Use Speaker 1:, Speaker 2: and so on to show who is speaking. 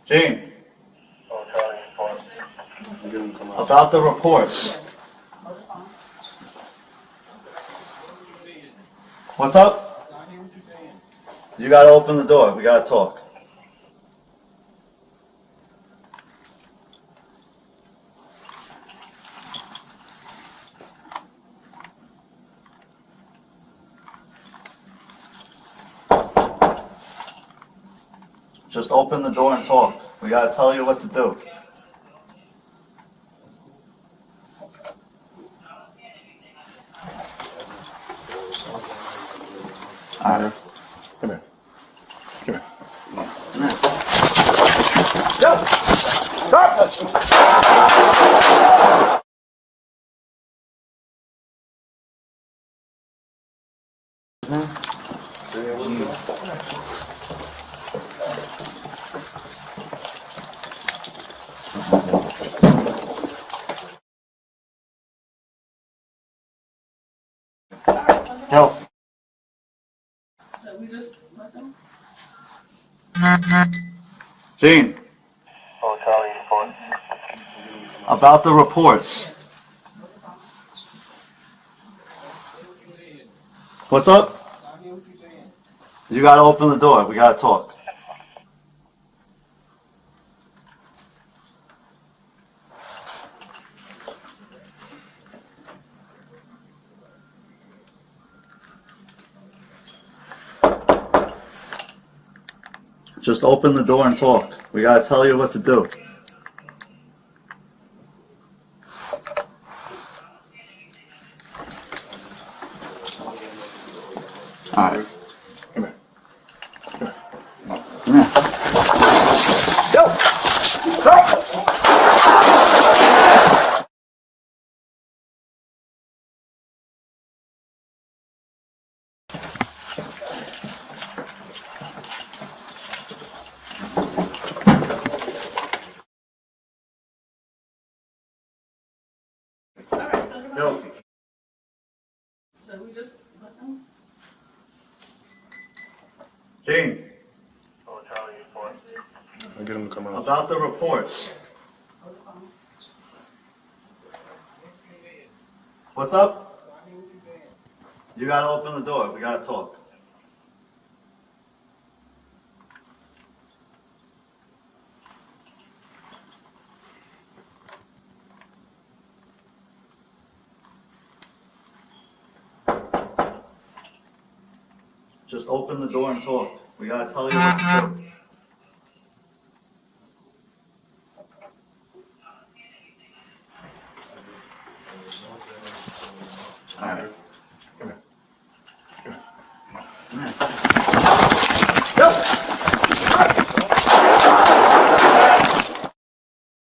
Speaker 1: Gene. About the report. What's up? You gotta open the door. We gotta talk. Just open the door and talk. We gotta tell you what to do. Alright.
Speaker 2: Come here. Come here.
Speaker 1: Come here.
Speaker 2: Yo! Stop touching me!
Speaker 1: Yo.
Speaker 3: So we just let them?
Speaker 1: Gene. About the report. What's up? You gotta open the door. We gotta talk. Just open the door and talk. We gotta tell you what to do. Alright.
Speaker 2: Come here. Come here.
Speaker 1: Come here.
Speaker 2: Yo! Stop touching me!
Speaker 1: Yo.
Speaker 3: So we just let them?
Speaker 1: Gene.
Speaker 2: I'll get him to come out.
Speaker 1: About the report. What's up? You gotta open the door. We gotta talk. Just open the door and talk. We gotta tell you what to do. Alright.
Speaker 2: Come here. Come here.
Speaker 1: Come here.